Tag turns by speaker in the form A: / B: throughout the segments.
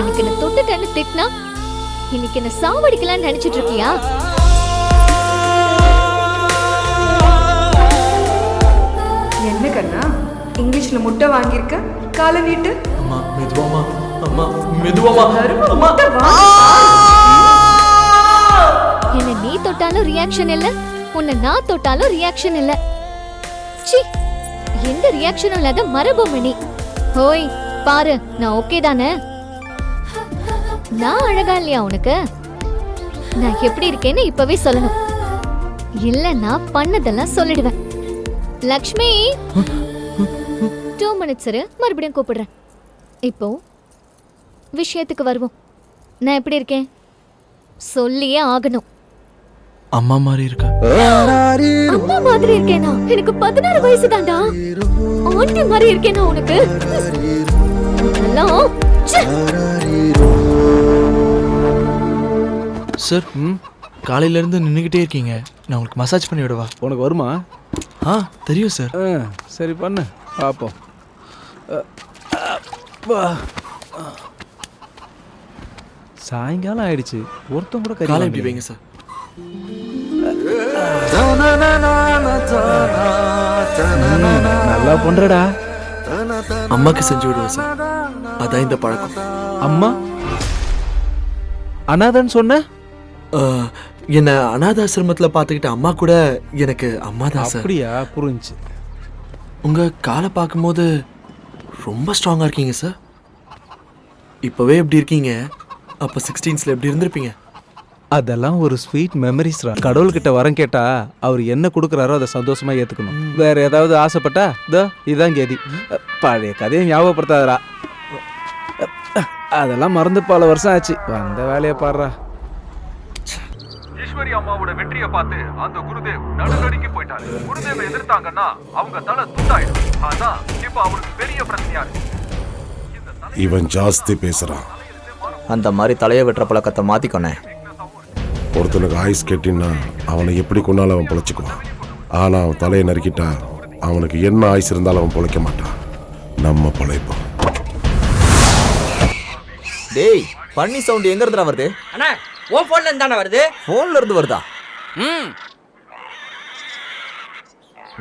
A: அன்னைக்கு என்ன தொட்டுட்டேன்னு திட்டினா இன்னைக்கு என்ன சாவடிக்கலாம்னு நினைச்சிட்டு இருக்கியா?
B: என்ன கண்ணா இங்கிலீஷ்ல முட்டை வாங்கியிருக்க? காலை நீட்டு.
C: அம்மா மெதுவாமா, அம்மா மெதுவாமா.
A: என்ன நீ தொட்டாலும் ரியாக்ஷன் இல்ல, உன்னை நான் தொட்டாலும் ரியாக்ஷன் இல்ல. சி, எந்த ரியாக்ஷனும் இல்லாத மரபொம்மணி. ஹோய் பாரு, நான் ஓகே தானே? நான் அழகா இல்லையா உனக்கு? நான் எப்படி இருக்கேன்னு இப்பவே சொல்லணும், இல்ல நான் பண்ணதெல்லாம் சொல்லிடுவேன். லக்ஷ்மி 2 minutes இரு, மறுபடியும் கூப்பிடுறேன். இப்போ விஷயத்துக்கு வருவோம். நான் எப்படி இருக்கேன் சொல்லியே ஆகணும்.
C: அம்மா மாதிரி இருக்கா?
A: அம்மா மாதிரி இருக்கேனா? எனக்கு 16 வயசு தான்டா. ஆண்டி மாதிரி இருக்கேனா உனக்கு?
C: சார், காலையில இருந்து நின்றுக்கிட்டே இருக்கீங்க. நான் உங்களுக்கு மசாஜ் பண்ணி விடவா?
D: உனக்கு வருமா?
C: தெரியும் சார்.
D: சரி பண்ணு பார்ப்போம். சாயங்காலம் ஆயிடுச்சு, ஒருத்தன் கூட
C: காலை எப்படி வைங்க சார்.
D: நல்லா பண்றடா.
C: அம்மாக்கு செஞ்சு விடுவேன் சார், அதான் இந்த பழக்கம்.
D: அம்மா அனாதன்னு சொன்ன?
C: என்ன அநாத ஆசிரமத்தில் பார்த்துக்கிட்ட அம்மா கூட எனக்கு அம்மா தான் சார்.
D: அப்படியா? புரிஞ்சு.
C: உங்கள் காலை பார்க்கும்போது ரொம்ப ஸ்ட்ராங்காக இருக்கீங்க சார். இப்போவே எப்படி இருக்கீங்க, அப்போ 16ஸ்ல எப்படி இருந்திருப்பீங்க?
D: அதெல்லாம் ஒரு ஸ்வீட் மெமரிஸ்ரா. கடவுள்கிட்ட வரம் கேட்டா அவர் என்ன கொடுக்குறாரோ அதை சந்தோஷமா ஏத்துக்கணும். வேற ஏதாவது ஆசைப்பட்டா இதான் கேதி. பழைய கதையை ஞாபகப்படுத்தாதரா. அதெல்லாம் மறந்து பல வருஷம் ஆச்சு. வந்த வேலையை பாடுறா.
E: ஈஸ்வரி அம்மாவோட வெற்றியை பார்த்து அந்த குருதேவ் நடுநடுங்கி போயிட்டாரு. குருதேவை எதிர்த்தாங்கன்னா அவங்க தலை துண்டாயிடும். அதான் இப்ப அவருக்கு பெரிய பிரச்சனையா இருக்கு.
F: இவன் ஜாஸ்தி பேசுறான்.
G: அந்த மாதிரி தலையை வெட்டுற பழக்கத்தை மாத்திக்கொனேன்.
F: ஒருத்தனுக்கு ஆயுஸ் கேட்டின்னா அவனை எப்படி கொண்டாலும் அவன் பொழைச்சிக்குவான். ஆனா அவன் தலையை நறுக்கிட்டா அவனுக்கு என்ன ஆயுஸ் இருந்தாலும் அவன் பொழைக்க மாட்டான். நம்ம பொழைப்போம்.
G: டேய், பண்ணி சவுண்ட் எங்க இருந்துடா வருது?
H: அண்ணா, உன் போன்ல இருந்து தானே வருது?
G: போன்ல இருந்து வருதா?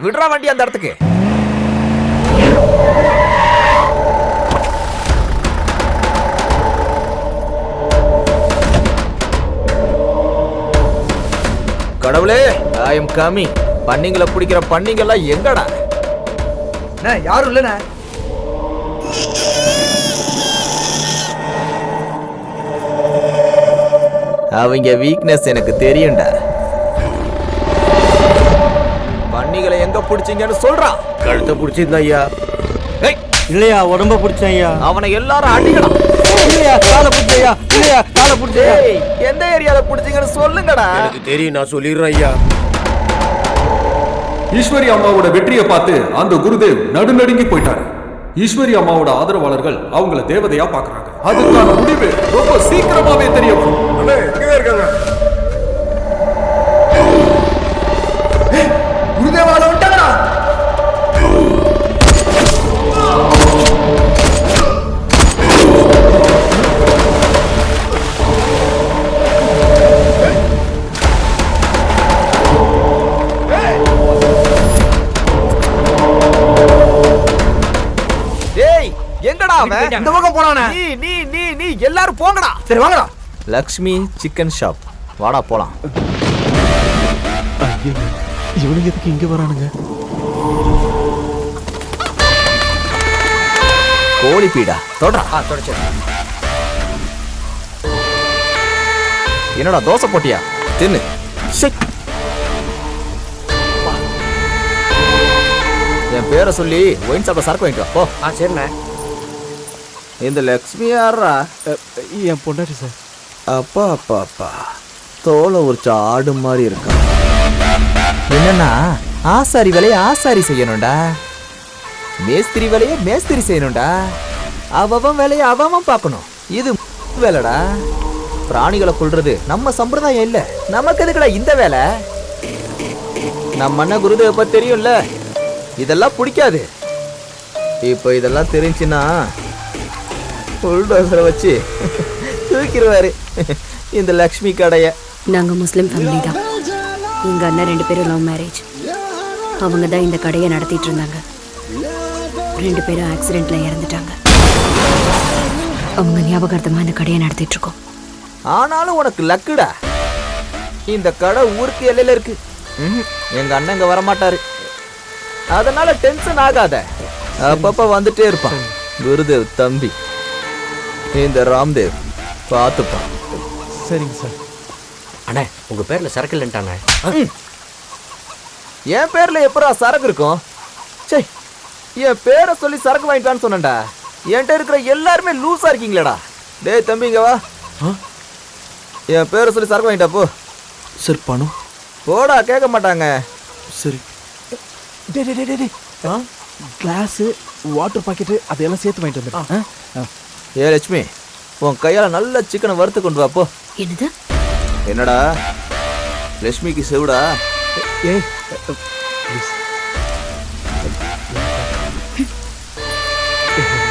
G: விடுறா வண்டி அந்த இடத்துக்கு. கடவுளே, ஐ எம் கமிங். பண்ணிங்களை பிடிக்கிற பண்ணிங்கெல்லாம் எங்கடா?
H: யாரும் இல்லண்ணா.
G: அவங்க வீக்னஸ் எனக்கு தெரியும்டா. பண்ணிகளை எங்க பிடிச்சீங்கன்னு சொல்றான்.
F: கழுத்தை பிடிச்சிருந்தா ஐயா.
H: இல்லையா, உடம்ப பிடிச்ச ஐயா.
G: அவனை எல்லாரும் அடிக்கலாம்.
H: இல்லையா, காலை பிடிச்ச ஐயா. இல்லையா, காலை பிடிச்ச.
G: எந்த ஏரியால பிடிச்சீங்கன்னு சொல்லுங்கடா.
F: எனக்கு தெரியும், நான் சொல்லிடுறேன் ஐயா.
E: ஈஸ்வரி அம்மாவோட வெற்றியை பார்த்து அந்த குருதேவ் நடுநடுங்கி போயிட்டாரு. ஈஸ்வரி அம்மாவோட ஆதரவாளர்கள் அவங்கள தேவதையா பாக்குறாங்க. அதுக்கான முடிவு ரொம்ப சீக்கிரமாவே தெரிய வரும்.
H: குருதேவால விட்டாங்கடா.
G: எங்கடா அவன்?
H: இந்த பக்கம் போறானே.
G: நீ எல்லாரும் போங்கடா.
H: சரி வாங்கடா.
G: லக்ஷ்மி சிக்கன் ஷாப், வாடா போலாம்.
D: இவனுக்கு எதுக்கு இங்க வரானுங்க?
G: கோழி பீடா தொடரா.
H: தொடச்சு.
G: என்னடா தோசை போட்டியா? தின்னு. என் பேரை சொல்லி ஒயின் சாப்பிட சரக்கு வாங்கிக்கோ போ.
H: சரிண்ணே.
G: இந்த லக்ஷ்மி யாரா?
D: என் பொண்டாட்டி சார்.
G: அப்பா அப்பா அப்பா, தோலை உரிச்ச ஆடு மாதிரி இருக்கா. என்னன்னா ஆசாரி வேலையை ஆசாரி செய்யணும்டா, மேஸ்திரி வேலையை மேஸ்திரி செய்யணும்டா. அவன் வேலையை அவன் பார்க்கணும். இது வேலைடா. பிராணிகளை கொல்றது நம்ம சம்பிரதாயம் இல்ல. நமக்கு எதுக்குடா இந்த வேலை? நம்ம அண்ணன் குருதேவ பத்தி தெரியும்ல, இதெல்லாம் பிடிக்காது. இப்போ இதெல்லாம் தெரிஞ்சுன்னா புல்டோசரை வச்சு தூக்கிடுவாரு இந்த லக்ஷ்மி கடைய.
I: நாங்கள் முஸ்லீம் ஃபேமிலி தான். எங்கள் அண்ணன் 2 பேரும் லவ் மேரேஜ். அவங்க தான் இந்த கடையை நடத்திட்டு இருந்தாங்க. 2 பேரும் ஆக்சிடெண்ட்டில் இறந்துட்டாங்க. அவங்க ஞாபகார்த்தமாக இந்த கடையை நடத்திட்டு இருக்கோம்.
G: ஆனாலும் உனக்கு லக்குடா, இந்த கடை ஊருக்கு எல்லையில இருக்கு. எங்க அண்ணன் இங்க வரமாட்டாரு, அதனால டென்ஷன் ஆகாத. அப்பப்ப வந்துட்டே இருப்பான் குருதேவ் தம்பி. இந்த ராம்தேவ் பார்த்துப்பான்.
D: சரிங்க சார்.
H: அண்ணே உங்க பேர்ல சரக்கு இல்லைன்ட்டாங்க.
G: என் பேர்ல எப்பரா சரக்கு இருக்கும்? சே, என் பேரை சொல்லி சரக்கு வாங்கிட்டான்னு சொன்னேன்டா. என்கிட்ட இருக்கிற எல்லாருமே லூஸா இருக்கீங்களேடா. டேய் தம்பி இங்க வா. என் பேரை சொல்லி சரக்கு வாங்கிட்டா போ.
C: சார் பணம்?
G: போடா, கேட்க மாட்டாங்க.
C: சரி.
D: கிளாஸு, வாட்டர் பாக்கெட்டு அதெல்லாம் சேர்த்து வாங்கிட்டு வந்துடுறேன்.
G: ஏ லட்சுமி, உன் கையால நல்ல சிக்கனை வறுத்து கொண்டு வா போ.
I: என்னது?
G: என்னடா லட்சுமிக்கு செவிடா?
D: ஏய் ப்ளீஸ்,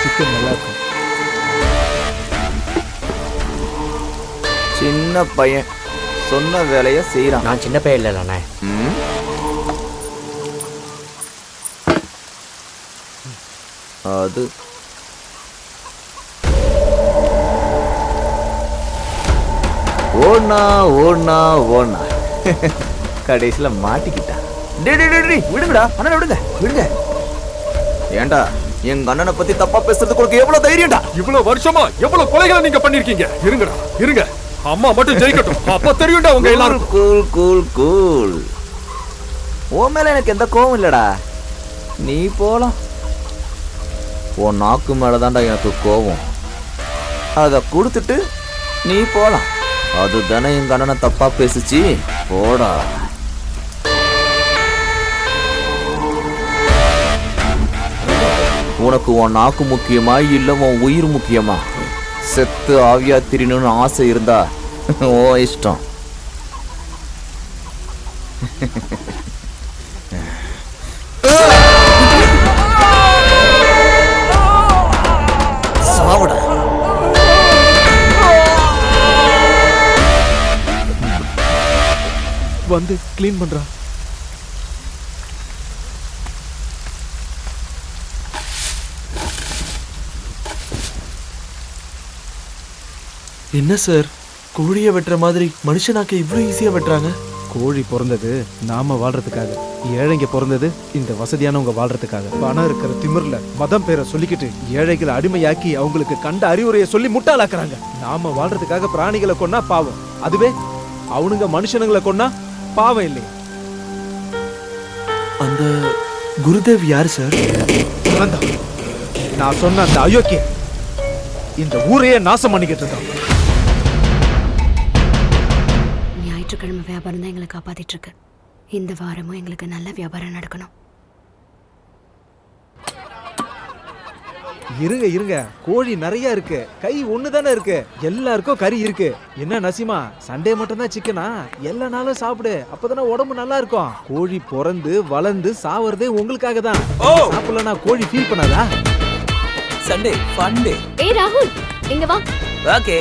D: சிக்கன் நல்லா இருக்கும்.
G: சின்ன பையன் சொன்ன வேலையை செய்யறான்.
H: நான் சின்ன பையன் இல்லைண்ணே.
G: அது ஓனா ஓனா ஓனா கடைசியில மாட்டிக்கிட்டான். விடுங்கடா அண்ணனை, விடுங்க விடுங்க. ஏண்டா எங்க அண்ணனை பத்தி தப்பா பேசுறதுக்கு உனக்கு எவ்வளவு தைரியம்டா?
E: இவ்வளவு வருஷமா எவ்வளவு கொலைகளை நீங்க பண்ணிருக்கீங்க. இருங்கடா இருங்க, அம்மா மட்டும் ஜெயிக்கட்டும், அப்ப தெரியும்டா உங்க எல்லாரும்.
G: Cool cool cool. உன் மேல எனக்கு எந்த கோவம் இல்லடா, நீ போலாம். உன் நாக்கு மேலதான்டா எனக்கு கோவம். அதை கொடுத்துட்டு நீ போலாம். அதுதானே எங்க அண்ணனை தப்பா பேசுச்சு. போடா. உனக்கு உன் நாக்கு முக்கியமா இல்ல உன் உயிர் முக்கியமா? செத்து ஆவியா திரியணும்னு ஆசை இருந்தா ஓ இஷ்டம். சாவுடா.
D: வந்து க்ளீன் பண்றா.
C: என்ன சார், கோழியை வெட்டுற மாதிரி மனுஷனாக்க இவ்வளோ ஈஸியா வெட்டுறாங்க?
D: கோழி பிறந்தது நாம வாழ்றதுக்காக, ஏழைங்க பிறந்தது இந்த வசதியானவங்க வாழ்றதுக்காக. பணம் இருக்கிற திமிர்ல மதம் பேரை சொல்லிக்கிட்டு ஏழைகளை அடிமையாக்கி அவங்களுக்கு கண்ட அறிவுரையை சொல்லி முட்டாளாக்குறாங்க. நாம வாழ்றதுக்காக பிராணிகளை கொன்னா பாவம், அதுவே அவனுங்க மனுஷனுங்களை கொன்னா பாவம் இல்லையா?
C: அந்த குருதேவ் யார் சார்?
D: நான் சொன்ன அந்த அயோக்கிய இந்த ஊரையே நாசம் பண்ணிக்கிட்டு இருக்கான்.
I: ஞாயிற்றுக்கிழமை வியாபாரம் தான் எங்களை காப்பாத்திட்டு இருக்கு. இந்த வாரமும் எங்களுக்கு நல்ல வியாபாரம் நடக்கணும்.
D: இருங்க இருங்க, கோழி நிறைய இருக்கு, கை ஒண்ணு தானே இருக்கு, எல்லாருக்கும் கறி இருக்கு. என்ன நசிமா, சண்டே மட்டும் தான் சிக்கனா? எல்லா நாளும் சாப்பிடு, அப்பதானே உடம்பு நல்லா இருக்கும். கோழி பிறந்து வளர்ந்து சாவறதே உங்களுக்காக தான். சாப்பிடலனா கோழி ஃபீல் பண்ணாதா?
G: சண்டே ஃபண்டே.
A: ஏய் ராகுல், இங்க வா.
G: ஓகே.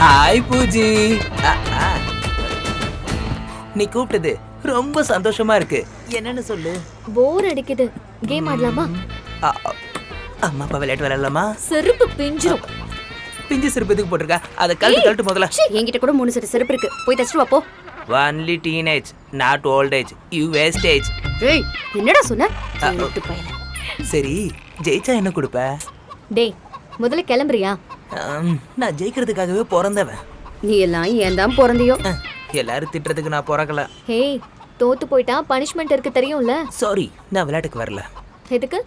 G: ஹாய் பூஜி. நீ கூப்பிட்டது ரொம்ப சந்தோஷமா இருக்கு. என்னன்னு சொல்லு.
A: போர் அடிக்குது, கேம் ஆடலாமா?
G: அம்மா அப்பா விளையாட்டு விளையாடலாமா?
A: செருப்பு பிஞ்சிரும்.
G: பிஞ்சு செருப்பு எதுக்கு போட்டிருக்க? அதை கழட்டு முதல்ல.
I: என்கிட்ட கூட 3 செட் செருப்பு இருக்கு, போய் தச்சிட்டு வா போ.
G: Only teenage, not old age. You wastage.
I: ஏய், என்னடா சொன்ன? பையன்.
G: சரி, ஜெயிச்சா என்ன கொடுப்ப?
A: டேய், முதல்ல கிளம்புறியா?
G: நான் ஜெயிக்கிறதுக்காகவே பிறந்தவன்.
I: நீ எல்லாம் ஏன் தான் பிறந்தியோ?
G: எல்லாரும் திட்டுறதுக்கு நான் பிறக்கல.
A: ஹேய், தோத்து போயிட்டா பனிஷ்மெண்ட் இருக்கு தெரியும்ல?
G: சாரி, நான் விளையாட்டுக்கு வரல.
A: எதுக்கு?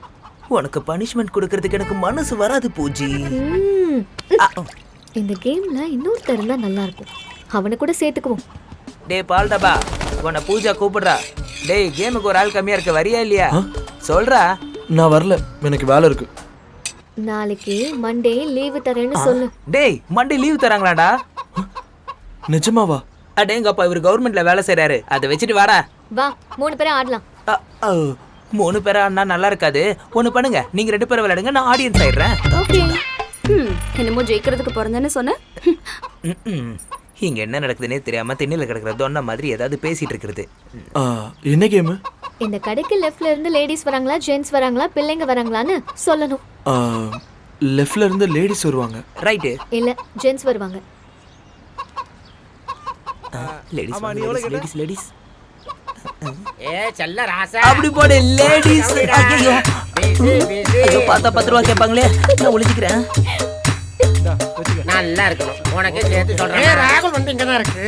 G: உனக்கு பனிஷ்மெண்ட் கொடுக்கறதுக்கு எனக்கு மனசு வராது பூஜி.
A: இந்த கேம்ல இன்னொருத்தர் இருந்தா நல்லா இருக்கும், அவனை கூட சேர்த்துக்குவோம்.
G: டேய் பால் டபா, உன்னை பூஜா கூப்பிடுறா. டேய், கேமுக்கு ஒரு ஆள் கம்மியா இருக்க, வரியா இல்லையா? சொல்றா.
C: நான் வரல, எனக்கு வேலை இருக்கு.
A: நாளைக்கு மண்டே லீவு தரேன்னு சொல்லு.
G: டேய், மண்டே லீவ் தராங்களாடா?
C: நிஜமாவா?
G: அடேங்கப்பா, இவர் கவர்மெண்ட்ல வேலை செய்யறாரு. அதை வச்சுட்டு வாடா.
A: வா, 3 பேரும் ஆடலாம்.
G: 3 பேரா ஆடினா நல்லா இருக்காது. ஒண்ணு பண்ணுங்க, நீங்க 2 பேரும் விளையாடுங்க, நான் ஆடியன்ஸ் ஆயிடுறேன்.
A: ஓகே.
I: என்னமோ ஜெயிக்கிறதுக்கு பிறந்தேன்னு சொன்னேன்.
G: இங்க என்ன நடக்குதுன்னே தெரியாம தென்னையில கிடக்குற தொன்ன மாதிரி ஏதாவது பேசிட்டு இருக்கிறது.
C: என்ன கேமு?
A: இந்த கடைக்கு லெஃப்ட்ல இருந்து லேடிஸ் வராங்களா, ஜென்ட்ஸ் வராங்களா, பிள்ளைங்க வராங்களான்னு சொல்லணும்.
C: லெஃப்ட்ல இருந்து லேடிஸ் வருவாங்க.
G: ரைட்டு.
A: இல்ல ஜென்ட்ஸ் வருவாங்க.
G: Ladies ladies ladies.
H: செல்ல ராசா
G: அப்படி போடு லேடிஸ். ஐயோ ஐயோ பார்த்தா 10 ரூபா கேட்பாங்களே, நான் ஒளிஞ்சிக்கிறேன்.
H: நல்லா இருக்கணும். உனக்கு சேர்த்து சொல்றேன். ராகுல் வந்து இங்க தான் இருக்கு.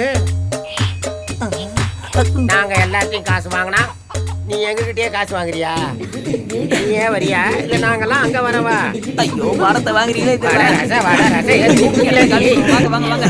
H: நாங்க எல்லாத்தையும் காசு வாங்கினா நீ எங்ககிட்டயே காசு வாங்குறியா? நீ ஏன் வரியா? இல்ல நாங்கெல்லாம் அங்க வரவா?
G: ஐயோ வாரத்தை வாங்குறீங்களே.
H: வாங்க வாங்க வாங்க.